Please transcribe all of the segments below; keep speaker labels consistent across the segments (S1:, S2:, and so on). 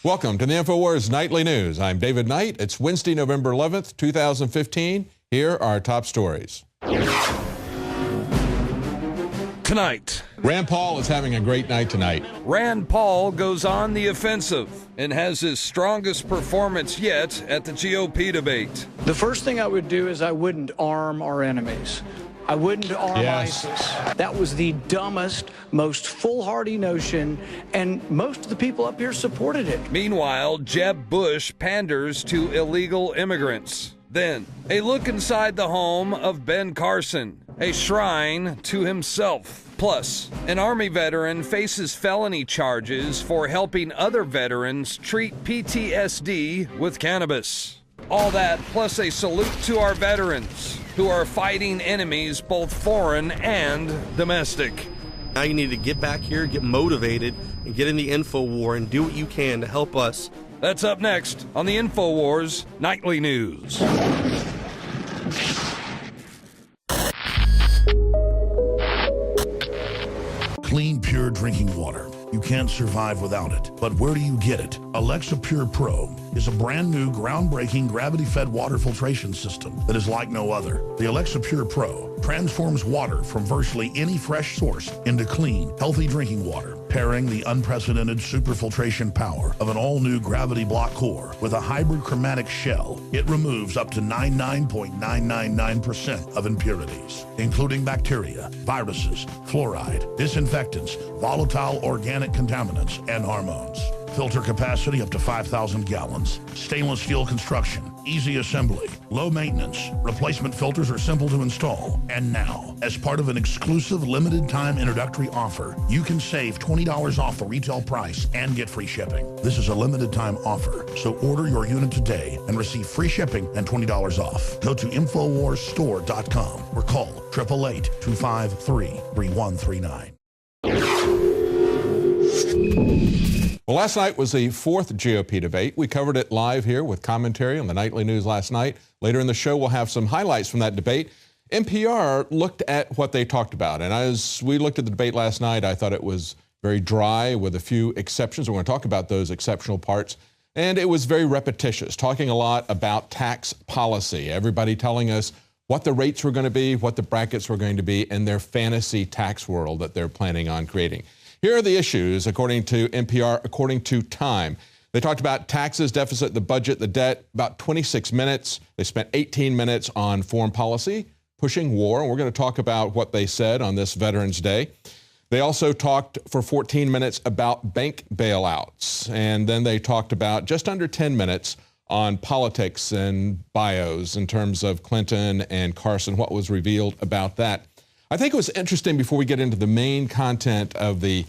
S1: Welcome to the INFOWARS Nightly News. I'm David Knight. It's Wednesday, November 11th, 2015. Here are our top stories.
S2: Tonight,
S1: Rand Paul is having a great night tonight.
S2: Rand Paul goes on the offensive and has his strongest performance yet at the GOP debate.
S3: The first thing I would do is I wouldn't arm our enemies. I wouldn't arm ISIS. That was the dumbest, most foolhardy notion, and most of the people up here supported it.
S2: Meanwhile, Jeb Bush panders to illegal immigrants. Then, a look inside the home of Ben Carson, a shrine to himself. Plus, an Army veteran faces felony charges for helping other veterans treat PTSD with cannabis. All that, plus a salute to our veterans who are fighting enemies both foreign and domestic.
S4: Now you need to get back here, get motivated, and get in the info war and do what you can to help us.
S2: That's up next on the INFOWARS Nightly News.
S5: Clean, pure drinking water. You can't survive without it. But where do you get it? Alexa Pure Pro is a brand new, groundbreaking, gravity-fed water filtration system that is like no other. The Alexa Pure Pro transforms water from virtually any fresh source into clean, healthy drinking water, pairing the unprecedented superfiltration power of an all-new gravity block core with a hybrid chromatic shell. It removes up to 99.999% of impurities, including bacteria, viruses, fluoride, disinfectants, volatile organic contaminants, and hormones. Filter capacity up to 5,000 gallons. Stainless steel construction, easy assembly, low maintenance. Replacement filters are simple to install. And now, as part of an exclusive limited time introductory offer, you can save $20 off the retail price and get free shipping. This is a limited time offer, so order your unit today and receive free shipping and $20 off. Go to InfoWarsStore.com or call 888-253-3139.
S1: Well, last night was the fourth GOP debate. We covered it live here with commentary on the Nightly News last night. Later in the show, we'll have some highlights from that debate. NPR looked at what they talked about, and as we looked at the debate last night, I thought it was very dry with a few exceptions. We're going to talk about those exceptional parts. And it was very repetitious, talking a lot about tax policy, everybody telling us what the rates were going to be, what the brackets were going to be in their fantasy tax world that they're planning on creating. Here are the issues, according to NPR, according to Time. They talked about taxes, deficit, the budget, the debt, about 26 minutes. They spent 18 minutes on foreign policy, pushing war, and we're going to talk about what they said on this Veterans Day. They also talked for 14 minutes about bank bailouts, and then they talked about just under 10 minutes on politics and bios in terms of Clinton and Carson, what was revealed about that. I think it was interesting before we get into the main content of the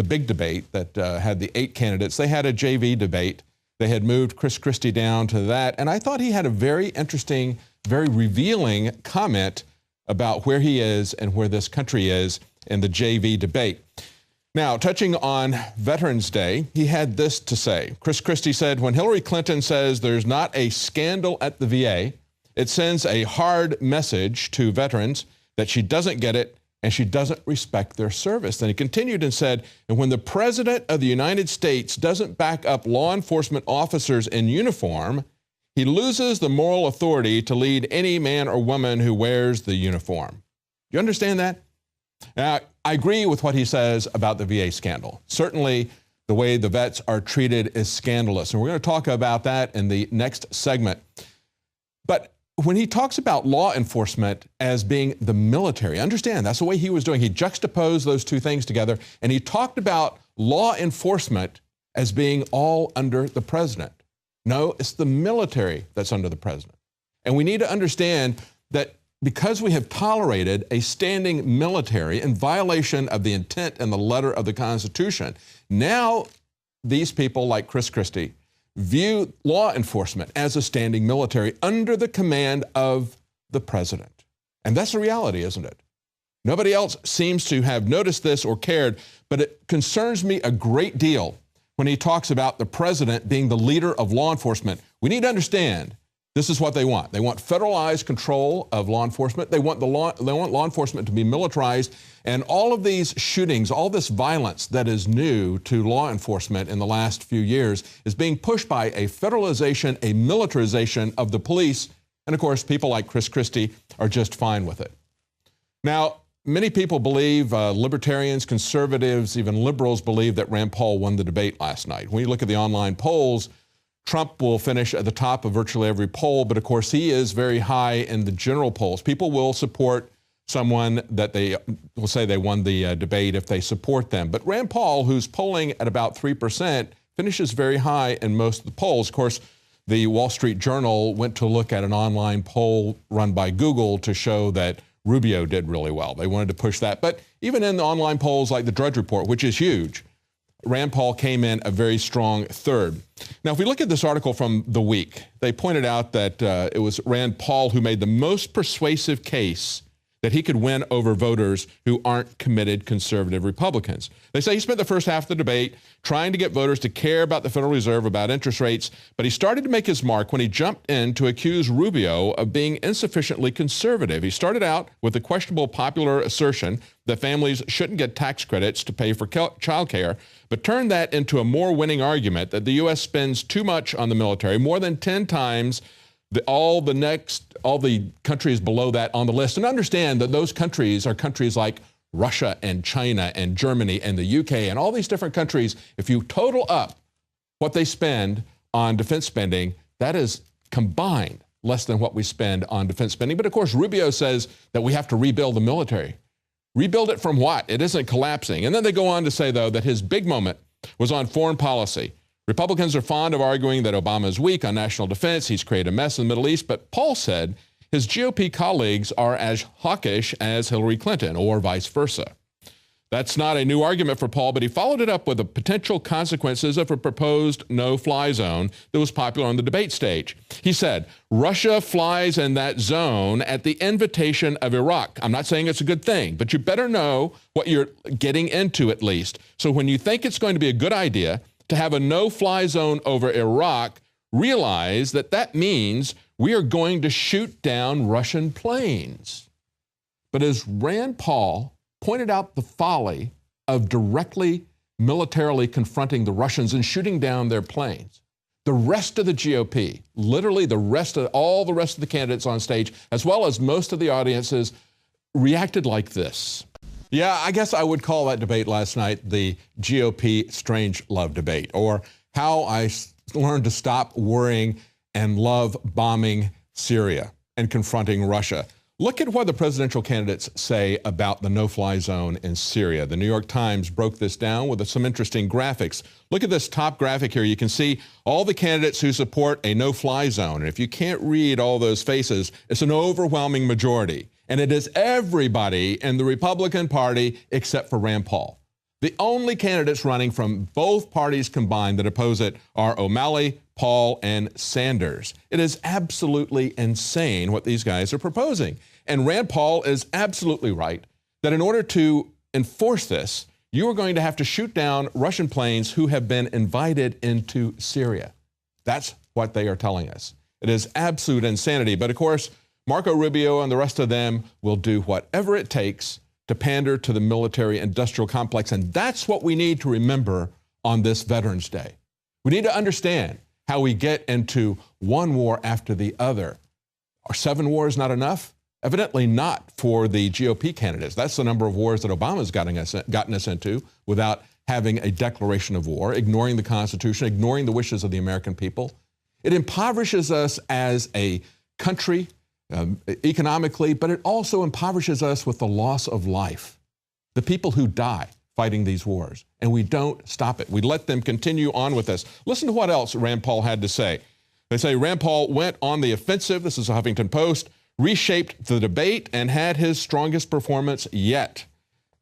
S1: big debate that had the 8 candidates. They had a JV debate. They had moved Chris Christie down to that, and I thought he had a very interesting, very revealing comment about where he is and where this country is in the JV debate. Now, touching on Veterans Day, he had this to say. Chris Christie said, when Hillary Clinton says there's not a scandal at the VA, it sends a hard message to veterans that she doesn't get it and she doesn't respect their service. Then he continued and said, and when the President of the United States doesn't back up law enforcement officers in uniform, he loses the moral authority to lead any man or woman who wears the uniform. You understand that? Now, I agree with what he says about the VA scandal. Certainly, the way the vets are treated is scandalous, and we're going to talk about that in the next segment. But when he talks about law enforcement as being the military, understand that's the way he was doing. He juxtaposed those two things together, and he talked about law enforcement as being all under the president. No, it's the military that's under the president. And we need to understand that because we have tolerated a standing military in violation of the intent and the letter of the Constitution, now these people like Chris Christie view law enforcement as a standing military under the command of the president. And that's the reality, isn't it? Nobody else seems to have noticed this or cared, but it concerns me a great deal when he talks about the president being the leader of law enforcement. We need to understand This is what they want. They want federalized control of law enforcement. They want law enforcement to be militarized. And all of these shootings, all this violence that is new to law enforcement in the last few years is being pushed by a federalization, a militarization of the police. And of course, people like Chris Christie are just fine with it. Now, many people believe, libertarians, conservatives, even liberals believe that Rand Paul won the debate last night. When you look at the online polls, Trump will finish at the top of virtually every poll, but of course he is very high in the general polls. People will support someone that they will say they won the debate if they support them. But Rand Paul, who's polling at about 3%, finishes very high in most of the polls. Of course, the Wall Street Journal went to look at an online poll run by Google to show that Rubio did really well. They wanted to push that. But even in the online polls like the Drudge Report, which is huge, Rand Paul came in a very strong third. Now, if we look at this article from The Week, they pointed out that it was Rand Paul who made the most persuasive case that he could win over voters who aren't committed conservative Republicans. They say he spent the first half of the debate trying to get voters to care about the Federal Reserve, about interest rates, but he started to make his mark when he jumped in to accuse Rubio of being insufficiently conservative. He started out with the questionable popular assertion that families shouldn't get tax credits to pay for child care, but turned that into a more winning argument that the U.S. spends too much on the military, more than 10 times all the countries below that on the list. And understand that those countries are countries like Russia and China and Germany and the UK and all these different countries. If you total up what they spend on defense spending, that is combined less than what we spend on defense spending. But of course, Rubio says that we have to rebuild the military. Rebuild it from what? It isn't collapsing. And then they go on to say, though, that his big moment was on foreign policy. Republicans are fond of arguing that Obama is weak on national defense. He's created a mess in the Middle East. But Paul said his GOP colleagues are as hawkish as Hillary Clinton, or vice versa. That's not a new argument for Paul, but he followed it up with the potential consequences of a proposed no-fly zone that was popular on the debate stage. He said, Russia flies in that zone at the invitation of Iraq. I'm not saying it's a good thing, but you better know what you're getting into at least. So when you think it's going to be a good idea to have a no-fly zone over Iraq, realize that that means we are going to shoot down Russian planes. But as Rand Paul pointed out the folly of directly militarily confronting the Russians and shooting down their planes, the rest of the GOP, literally all the rest of the candidates on stage, as well as most of the audiences, reacted like this. Yeah, I guess I would call that debate last night the GOP strange love debate, or how I learned to stop worrying and love bombing Syria and confronting Russia. Look at what the presidential candidates say about the no-fly zone in Syria. The New York Times broke this down with some interesting graphics. Look at this top graphic here. You can see all the candidates who support a no-fly zone. And if you can't read all those faces, it's an overwhelming majority. And it is everybody in the Republican Party except for Rand Paul. The only candidates running from both parties combined that oppose it are O'Malley, Paul, and Sanders. It is absolutely insane what these guys are proposing. And Rand Paul is absolutely right that in order to enforce this, you are going to have to shoot down Russian planes who have been invited into Syria. That's what they are telling us. It is absolute insanity. But of course, Marco Rubio and the rest of them will do whatever it takes to pander to the military-industrial complex. And that's what we need to remember on this Veterans Day. We need to understand how we get into one war after the other. Are 7 wars not enough? Evidently not for the GOP candidates. That's the number of wars that Obama's gotten us into without having a declaration of war, ignoring the Constitution, ignoring the wishes of the American people. It impoverishes us as a country, economically, but it also impoverishes us with the loss of life. The people who die fighting these wars, and we don't stop it. We let them continue on with us. Listen to what else Rand Paul had to say. They say Rand Paul went on the offensive, this is a Huffington Post, reshaped the debate and had his strongest performance yet.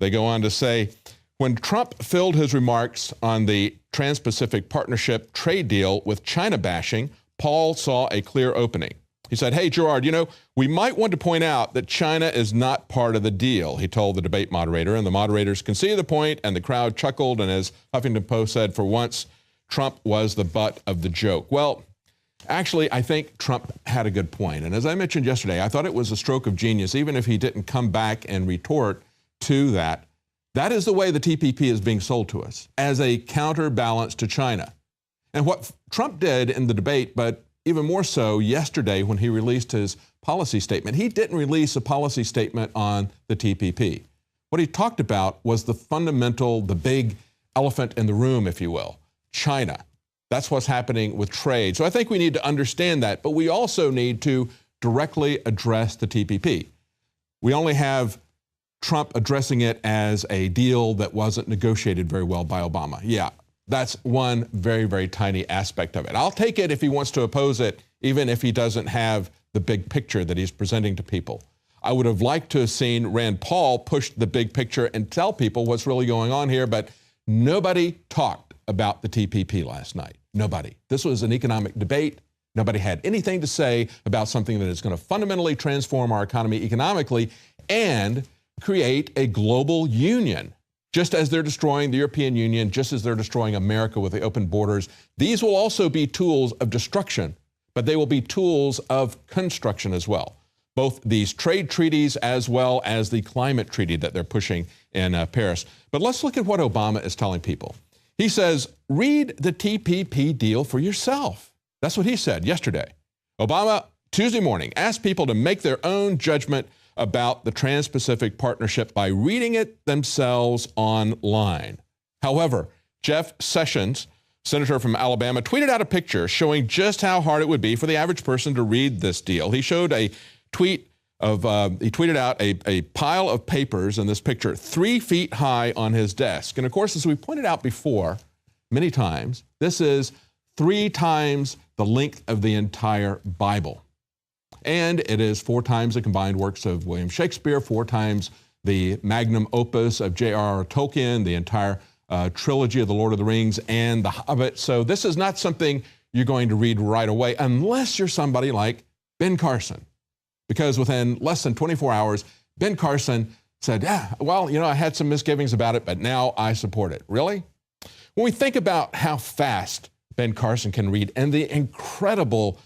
S1: They go on to say, when Trump filled his remarks on the Trans-Pacific Partnership trade deal with China bashing, Paul saw a clear opening. He said, hey, Gerard, you know, we might want to point out that China is not part of the deal, he told the debate moderator, and the moderators conceded the point, and the crowd chuckled, and as Huffington Post said, for once, Trump was the butt of the joke. Well, Actually, I think Trump had a good point. And as I mentioned yesterday, I thought it was a stroke of genius, even if he didn't come back and retort to that. That is the way the TPP is being sold to us, as a counterbalance to China. And what Trump did in the debate, but even more so yesterday when he released his policy statement, he didn't release a policy statement on the TPP. What he talked about was the fundamental, the big elephant in the room, if you will, China. That's what's happening with trade. So I think we need to understand that, but we also need to directly address the TPP. We only have Trump addressing it as a deal that wasn't negotiated very well by Obama. Yeah, that's one very, very tiny aspect of it. I'll take it if he wants to oppose it, even if he doesn't have the big picture that he's presenting to people. I would have liked to have seen Rand Paul push the big picture and tell people what's really going on here, but nobody talked about the TPP last night. Nobody. This was an economic debate. Nobody had anything to say about something that is going to fundamentally transform our economy economically and create a global union. Just as they're destroying the European Union, just as they're destroying America with the open borders, these will also be tools of destruction, but they will be tools of construction as well. Both these trade treaties as well as the climate treaty that they're pushing in Paris. But let's look at what Obama is telling people. He says, read the TPP deal for yourself. That's what he said yesterday. Obama, Tuesday morning, asked people to make their own judgment about the Trans-Pacific Partnership by reading it themselves online. However, Jeff Sessions, senator from Alabama, tweeted out a picture showing just how hard it would be for the average person to read this deal. He showed a tweet of, he tweeted out a pile of papers in this picture, 3 feet high on his desk. And of course, as we pointed out before, many times, this is 3 times the length of the entire Bible. And it is 4 times the combined works of William Shakespeare, 4 times the magnum opus of J.R.R. Tolkien, the entire trilogy of The Lord of the Rings and The Hobbit. So this is not something you're going to read right away unless you're somebody like Ben Carson. Because within less than 24 hours, Ben Carson said, yeah, well, you know, I had some misgivings about it, but now I support it. Really? When we think about how fast Ben Carson can read and the incredible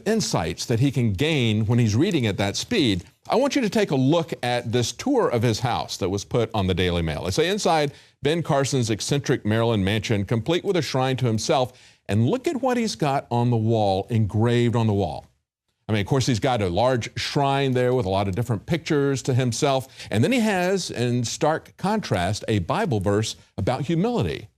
S1: insights that he can gain when he's reading at that speed, I want you to take a look at this tour of his house that was put on the Daily Mail. They say inside Ben Carson's eccentric Maryland mansion, complete with a shrine to himself, and look at what he's got on the wall, engraved on the wall. I mean, of course, he's got a large shrine there with a lot of different pictures to himself. And then he has, in stark contrast, a Bible verse about humility.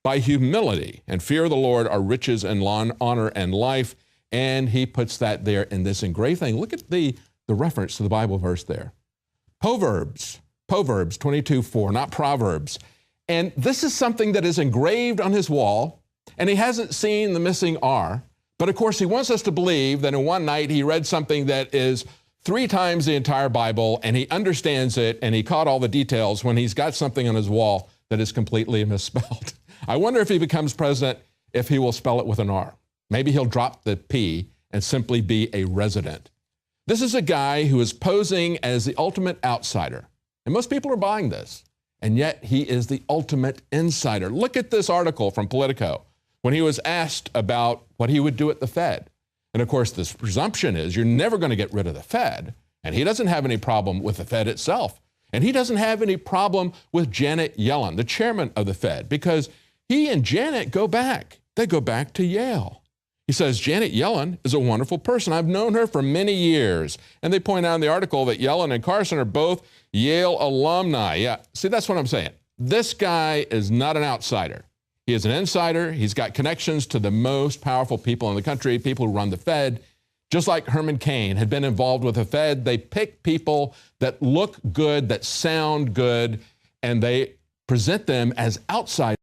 S1: By humility and fear of the Lord are riches and honor and life. And he puts that there in this engraved thing. Look at the reference to the Bible verse there. Proverbs 22:4, not Proverbs. And this is something that is engraved on his wall, and he hasn't seen the missing R. But of course, he wants us to believe that in one night he read something that is 3 times the entire Bible, and he understands it, and he caught all the details when he's got something on his wall that is completely misspelled. I wonder if he becomes president, if he will spell it with an R. Maybe he'll drop the P and simply be a resident. This is a guy who is posing as the ultimate outsider. And most people are buying this. And yet he is the ultimate insider. Look at this article from Politico when he was asked about what he would do at the Fed. And of course, this presumption is you're never going to get rid of the Fed. And he doesn't have any problem with the Fed itself. And he doesn't have any problem with Janet Yellen, the chairman of the Fed, because he and Janet go back. They go back to Yale. He says, Janet Yellen is a wonderful person. I've known her for many years. And they point out in the article that Yellen and Carson are both Yale alumni. Yeah, see, that's what I'm saying. This guy is not an outsider. He is an insider. He's got connections to the most powerful people in the country, people who run the Fed. Just like Herman Cain had been involved with the Fed, they pick people that look good, that sound good, and they present them as outsiders.